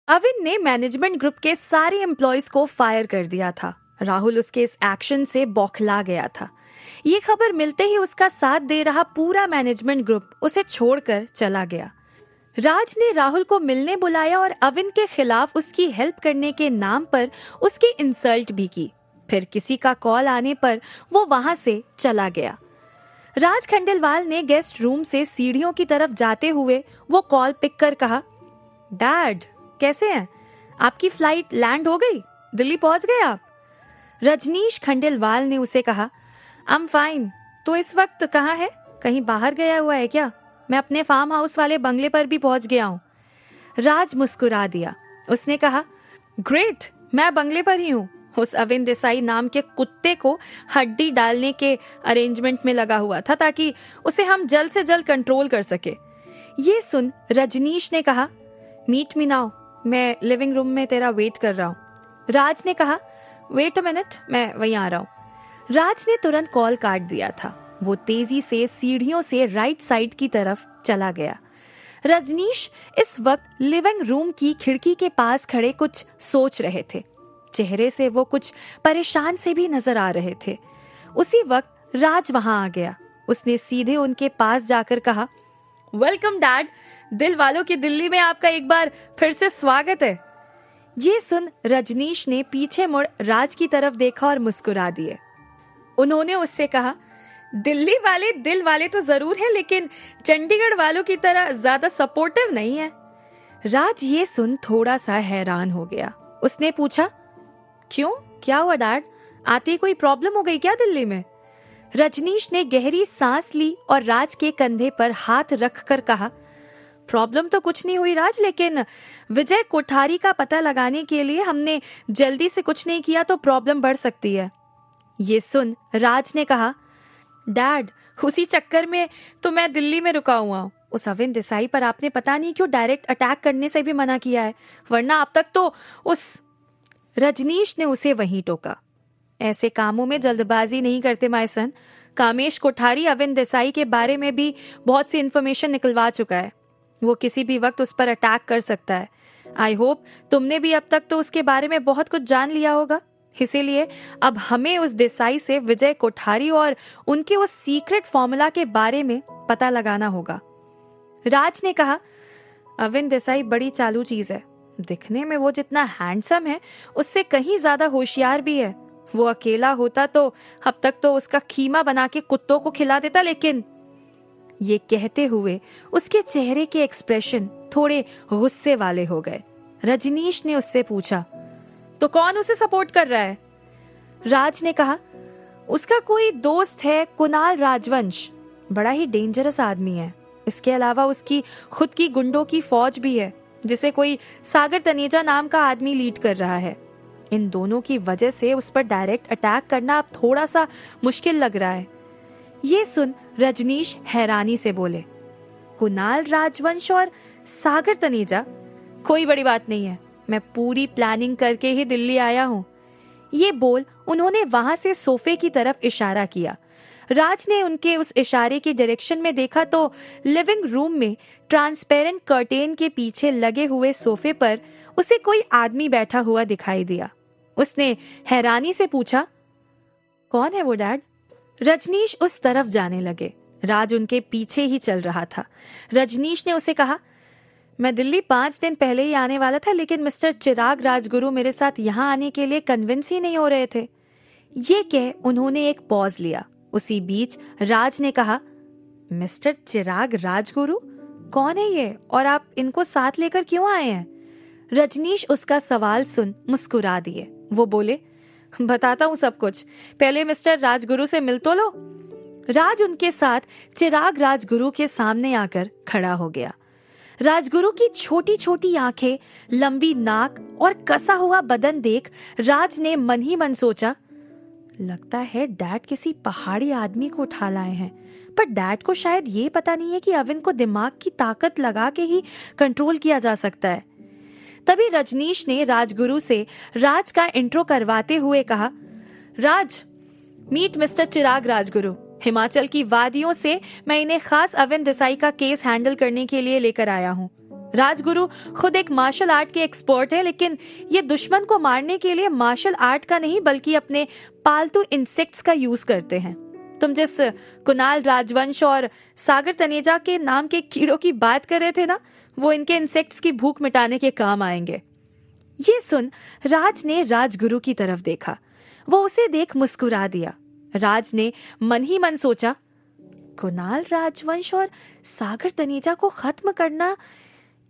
अविन ने management group के सारे एम्प्लॉयज को फायर कर दिया था। राहुल उसके इस एक्शन से बौखला गया था। ये खबर मिलते ही उसका साथ दे रहा पूरा मैनेजमेंट ग्रुप उसे छोड़कर चला गया। राज ने राहुल को मिलने बुलाया और अविन के खिलाफ उसकी हेल्प करने के नाम पर उसकी इंसल्ट भी की। फिर किसी का कॉल आने पर वो वहां से चला गया। राज खंडेलवाल ने गेस्ट रूम से सीढ़ियों की तरफ जाते हुए वो कॉल पिक कर कहा, डैड कैसे हैं? आपकी फ्लाइट लैंड हो गई? दिल्ली पहुंच गए आप? रजनीश खंडेलवाल ने उसे कहा, आई एम फाइन। तो इस वक्त कहाँ है? कहीं बाहर गया हुआ है क्या? मैं अपने फार्म हाउस वाले बंगले पर भी पहुंच गया हूँ। राज मुस्कुरा दिया। उसने कहा, ग्रेट, मैं बंगले पर ही हूँ। उस अविन देसाई नाम के कुत्ते को हड्डी डालने के अरेंजमेंट में लगा हुआ था ताकि उसे हम जल्द से जल्द कंट्रोल कर सके। ये सुन रजनीश ने कहा, मीट मी नाउ, मैं लिविंग रूम में तेरा वेट कर रहा हूँ। राज ने कहा, वेट अ मिनट, मैं वहीं आ रहा हूँ। राज ने तुरंत कॉल काट दिया था। वो तेजी से सीढ़ियों से राइट साइड की तरफ चला गया। रजनीश इस वक्त लिविंग रूम की खिड़की के पास खड़े कुछ सोच रहे थे। चेहरे से वो कुछ परेशान से भी नजर आ रहे थे। उसी वक्त राज वहां आ गया। उसने सीधे उनके पास जाकर कहा, वेलकम डैड, दिल वालों की दिल्ली में आपका एक बार फिर से स्वागत है। ये सुन रजनीश ने पीछे मुड़ राज की तरफ देखा और मुस्कुरा दिए। उन्होंने उससे कहा, दिल्ली वाले दिल वाले तो जरूर है, लेकिन चंडीगढ़ वालों की तरह ज्यादा सपोर्टिव नहीं है। राज ये सुन थोड़ा सा हैरान हो गया। उसने पूछा, क्यों, क्या हुआ डैड? आते कोई प्रॉब्लम हो गई क्या दिल्ली में? रजनीश ने गहरी सांस ली और राज के कंधे पर हाथ रखकर कहा, प्रॉब्लम तो कुछ नहीं हुई राज, लेकिन विजय कोठारी का पता लगाने के लिए हमने जल्दी से कुछ नहीं किया तो प्रॉब्लम बढ़ सकती है। ये सुन राज ने कहा, डैड, उसी चक्कर में तो मैं दिल्ली में रुका हुआ हूँ। उस अविन देसाई पर आपने पता नहीं क्यों डायरेक्ट अटैक करने से भी मना किया है, वरना अब तक तो उस रजनीश ने उसे वहीं टोका। ऐसे कामों में जल्दबाजी नहीं करते माय सन। कामेश कोठारी अविन देसाई के बारे में भी बहुत सी इंफॉर्मेशन निकलवा चुका है। वो किसी भी वक्त उस पर अटैक कर सकता है। आई होप तुमने भी अब तक तो उसके बारे में बहुत कुछ जान लिया होगा। इसीलिए अब हमें उस देसाई से विजय कोठारी और उनके उस सीक्रेट फॉर्मूला के बारे में पता लगाना होगा। राज ने कहा, अविन देसाई बड़ी चालू चीज है। दिखने में वो जितना हैंडसम है, उससे कहीं ज्यादा होशियार भी है। वो अकेला होता तो अब तक तो उसका खीमा बना के कुत्तों को खिला देता, लेकिन ये कहते हुए उसके चेहरे के एक्सप्रेशन थोड़े गुस्से वाले हो गए। रजनीश ने उससे पूछा, तो कौन उसे सपोर्ट कर रहा है? राज ने कहा, उसका कोई दोस्त है, कुणाल राजवंश। बड़ा ही डेंजरस आदमी है। इसके अलावा उसकी खुद की गुंडों की फौज भी है, जिसे कोई सागर तनेजा नाम का आदमी लीड कर रहा है। इन दोनों की वजह से उस पर डायरेक्ट अटैक करना अब थोड़ा सा मुश्किल लग रहा है। ये सुन रजनीश हैरानी से बोले, कुणाल राजवंश और सागर तनेजा? कोई बड़ी बात नहीं है, मैं पूरी प्लानिंग करके ही दिल्ली आया हूँ। ये बोल उन्होंने वहां से सोफे की तरफ इशारा किया। राज ने उनके उस इशारे की डायरेक्शन में देखा तो लिविंग रूम में ट्रांसपेरेंट कर्टेन के पीछे लगे हुए सोफे पर उसे कोई आदमी बैठा हुआ दिखाई दिया। उसने हैरानी से पूछा, कौन है वो डैड? रजनीश उस तरफ जाने लगे। राज उनके पीछे ही चल रहा था। रजनीश ने उसे कहा, मैं दिल्ली 5 दिन पहले ही आने वाला था, लेकिन मिस्टर चिराग राजगुरु मेरे साथ यहाँ आने के लिए कन्विंस ही नहीं हो रहे थे। ये कह उन्होंने एक पॉज लिया। उसी बीच राज ने कहा, मिस्टर चिराग राजगुरु कौन है ये, और आप इनको साथ लेकर क्यों आए हैं? रजनीश उसका सवाल सुन मुस्कुरा दिए। वो बोले, बताता हूँ सब कुछ, पहले मिस्टर राजगुरु से मिल तो लो। राज उनके साथ चिराग राजगुरु के सामने आकर खड़ा हो गया। राजगुरु की छोटी छोटी आंखें, लंबी नाक और कसा हुआ बदन देख राज ने मन ही मन सोचा, लगता है डैड किसी पहाड़ी आदमी को उठा लाए हैं। पर डैड को शायद ये पता नहीं है कि अविन को दिमाग की ताकत लगा के ही कंट्रोल किया जा सकता है। तभी रजनीश ने राजगुरु से राज का इंट्रो करवाते हुए कहा, राज, मीट मिस्टर चिराग राजगुरु। हिमाचल की वादियों से मैं इन्हें खास अविन देसाई का केस हैंडल करने के लिए लेकर आया हूँ। राजगुरु खुद एक मार्शल आर्ट के एक्सपर्ट है, लेकिन ये दुश्मन को मारने के लिए मार्शल आर्ट का नहीं बल्कि अपने पालतू इंसेक्ट्स का यूज करते हैं। तुम जिस कुणाल राजवंश और सागर तनेजा के नाम के कीड़ों की बात कर रहे थे ना, वो इनके इंसेक्ट्स की भूख मिटाने के काम आएंगे। ये सुन राज ने राजगुरु की तरफ देखा। वो उसे देख मुस्कुरा दिया। राज ने मन ही मन सोचा, कुणाल राजवंश और सागर तनेजा को खत्म करना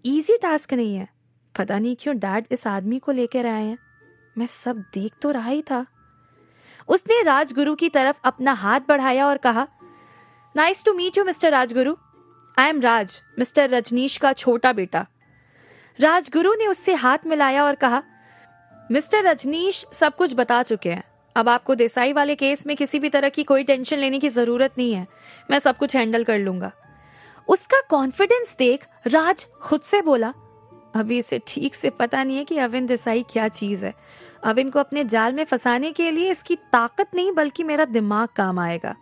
इजी टास्क नहीं है। पता नहीं क्यों डैड इस आदमी को लेकर आए हैं। मैं सब देख तो रहा ही था। उसने राजगुरु की तरफ अपना हाथ बढ़ाया और कहा, nice to meet you mister Rajguru. I am Raj, mister Rajneesh का छोटा बेटा। राजगुरु ने उससे हाथ मिलाया और कहा, मिस्टर रजनीश सब कुछ बता चुके हैं। अब आपको देसाई वाले केस में किसी भी तरह की कोई टेंशन लेने की जरूरत नहीं है। मैं सब कुछ हैंडल कर लूंगा। उसका कॉन्फिडेंस देख राज खुद से बोला, अभी इसे ठीक से पता नहीं है कि अविन देसाई क्या चीज है। अविन को अपने जाल में फंसाने के लिए इसकी ताकत नहीं बल्कि मेरा दिमाग काम आएगा।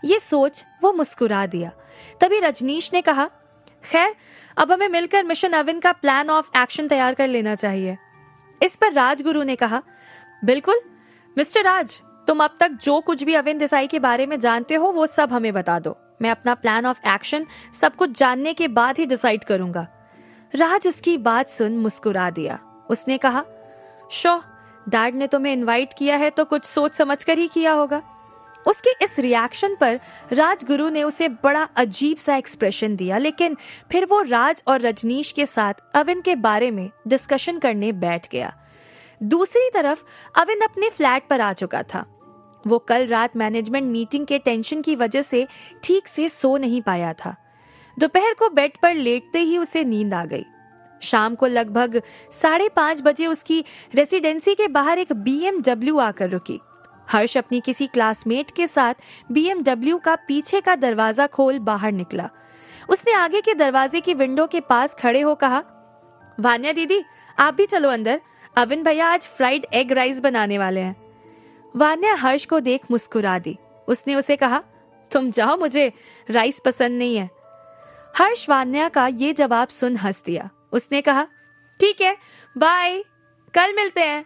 ये सोच वो मुस्कुरा दिया। तभी रजनीश ने कहा, खैर अब हमें मिलकर मिशन अविन का प्लान ऑफ एक्शन तैयार कर लेना चाहिए। इस पर राजगुरु ने कहा, बिल्कुल मिस्टर राज, तुम अब तक जो कुछ भी अविन देसाई के बारे में जानते हो वो सब हमें बता दो। मैं अपना प्लान ऑफ एक्शन सब कुछ जानने के बाद ही डिसाइड करूंगा। राज उसकी बात सुन मुस्कुरा दिया। उसने कहा, शो, डैड ने तुम्हें इनवाइट किया है तो कुछ सोच समझ कर ही किया होगा। उसके इस रिएक्शन पर राजगुरु ने उसे बड़ा अजीब सा एक्सप्रेशन दिया, लेकिन फिर वो राज और रजनीश के साथ अविन के बारे में डिस्कशन करने बैठ गया। दूसरी तरफ अविन अपने फ्लैट पर आ चुका था। वो कल रात मैनेजमेंट मीटिंग के टेंशन की वजह से ठीक से सो नहीं पाया था। दोपहर को बेड पर लेटते ही उसे नींद आ गई। शाम को लगभग 5:30 बजे उसकी रेसिडेंसी के बाहर एक BMW आकर रुकी। हर्ष अपनी किसी क्लासमेट के साथ BMW का पीछे का दरवाजा खोल बाहर निकला। उसने आगे के दरवाजे की विंडो के पास खड़े हो कहा, वान्या दीदी आप भी चलो अंदर, अविन भैया आज फ्राइड एग राइस बनाने वाले हैं। वान्या हर्ष को देख मुस्कुरा दी। उसने उसे कहा, तुम जाओ, मुझे राइस पसंद नहीं है। हर्ष वान्या का ये जवाब सुन हंस दिया। उसने कहा, ठीक है, बाय, कल मिलते हैं।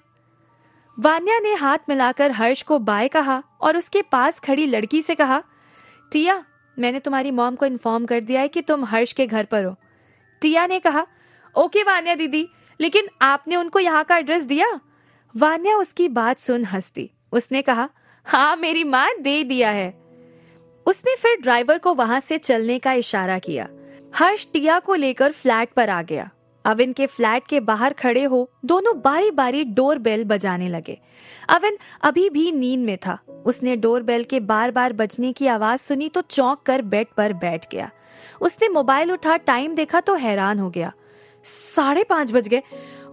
वान्या ने हाथ मिलाकर हर्ष को बाय कहा और उसके पास खड़ी लड़की से कहा, टिया, मैंने तुम्हारी मॉम को इन्फॉर्म कर दिया है कि तुम हर्ष के घर पर हो। टिया ने कहा, ओके वान्या दीदी, लेकिन आपने उनको यहाँ का एड्रेस दिया? वान्या उसकी बात सुन हंस दी। उसने कहा, हाँ मेरी माँ दे दिया है। उसने फिर ड्राइवर को वहां से चलने का इशारा किया। हर्ष टिया को लेकर फ्लैट पर आ गया। अविन के फ्लैट के बाहर खड़े हो दोनों बारी बारी डोर बेल बजाने लगे। अविन अभी भी नींद में था। उसने डोर बेल के बार बार बजने की आवाज सुनी तो चौंक कर बेड पर बैठ गया। उसने मोबाइल उठा, टाइम देखा तो हैरान हो गया। 5:30 बज गए।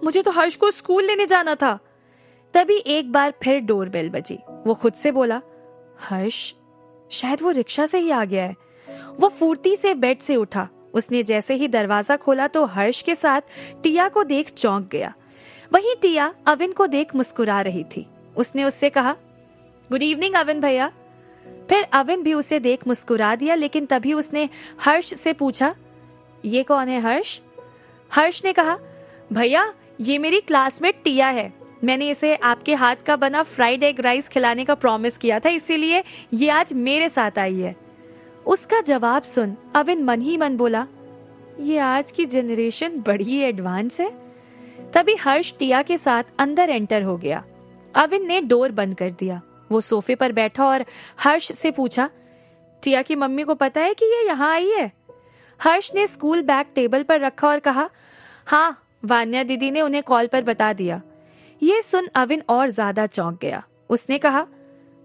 मुझे तो हर्ष को स्कूल लेने जाना था। तभी एक बार फिर डोर बेल बजी। वो खुद से बोला, हर्ष शायद वो रिक्शा से ही आ गया है। वो फुर्ती से बेड से उठा। उसने जैसे ही दरवाजा खोला तो हर्ष के साथ टिया को देख चौंक गया। वहीं टिया अविन को देख मुस्कुरा रही थी। उसने उससे कहा, गुड इवनिंग अविन भैया। फिर अविन भी उसे देख मुस्कुरा दिया, लेकिन तभी उसने हर्ष से पूछा, ये कौन है हर्ष? हर्ष ने कहा, भैया ये मेरी क्लासमेट टिया है। मैंने इसे आपके हाथ का बना फ्राइड एग राइस खिलाने का प्रॉमिस किया था, इसीलिए ये आज मेरे साथ आई है। उसका जवाब सुन अविन मन ही मन बोला, ये आज की जनरेशन बड़ी एडवांस है। तभी हर्ष टिया के साथ अंदर एंटर हो गया। अविन ने डोर बंद कर दिया। वो सोफे पर बैठा और हर्ष से पूछा, टिया की मम्मी को पता है कि ये यहाँ आई है? हर्ष ने स्कूल बैग टेबल पर रखा और कहा, हाँ, वान्या दीदी ने उन्हें कॉल पर बता दिया। ये सुन अविन और ज्यादा चौंक गया। उसने कहा,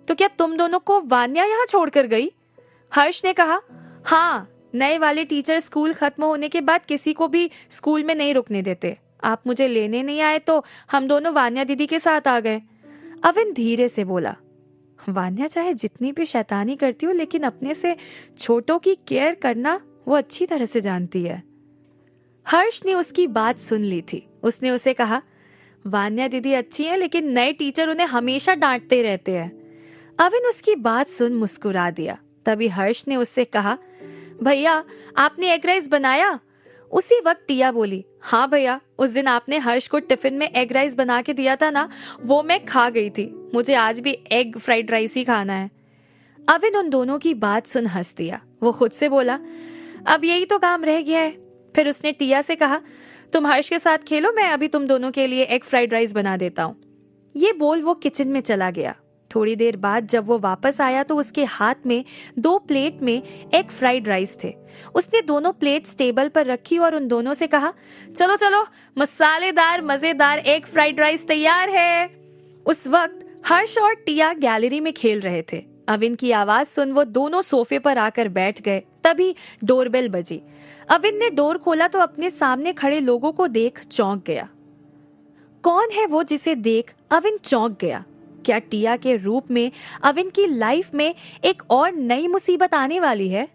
तो क्या तुम दोनों को वान्या यहाँ छोड़कर गई? हर्ष ने कहा, हाँ, नए वाले टीचर स्कूल खत्म होने के बाद किसी को भी स्कूल में नहीं रुकने देते। आप मुझे लेने नहीं आए तो हम दोनों वान्या दीदी के साथ आ गए। अविन धीरे से बोला, वान्या चाहे जितनी भी शैतानी करती हो, लेकिन अपने से छोटों की केयर करना वो अच्छी तरह से जानती है। हर्ष ने उसकी बात सुन ली थी। उसने उसे कहा, वान्या दीदी अच्छी है, लेकिन नए टीचर उन्हें हमेशा डांटते रहते हैं। अविन उसकी बात सुन मुस्कुरा दिया। तभी हर्ष ने उससे कहा, भैया आपने एग राइस बनाया? उसी वक्त टिया बोली, हाँ भैया, उस दिन आपने हर्ष को टिफिन में एग राइस बना के दिया था ना, वो मैं खा गई थी। मुझे आज भी एग फ्राइड राइस ही खाना है। अविन उन दोनों की बात सुन हंस दिया। वो खुद से बोला, अब यही तो काम रह गया है। फिर उसने टिया से कहा, तुम हर्ष के साथ खेलो, मैं अभी तुम दोनों के लिए एग फ्राइड राइस बना देता हूँ। ये बोल वो किचन में चला गया। थोड़ी देर बाद जब वो वापस आया तो उसके हाथ में 2 प्लेट में एग फ्राइड राइस थे। उसने दोनों प्लेट्स टेबल पर रखी और उन दोनों से कहा, चलो चलो, मसालेदार मजेदार एग फ्राइड राइस तैयार है। उस वक्त हर्ष और टिया गैलरी में खेल रहे थे। अविन की आवाज सुन वो दोनों सोफे पर आकर बैठ गए। तभी डोरबेल बजी। अविन ने डोर खोला तो अपने सामने खड़े लोगों को देख चौंक गया। कौन है वो जिसे देख अविन चौंक गया? क्या टिया के रूप में अविन की लाइफ में एक और नई मुसीबत आने वाली है?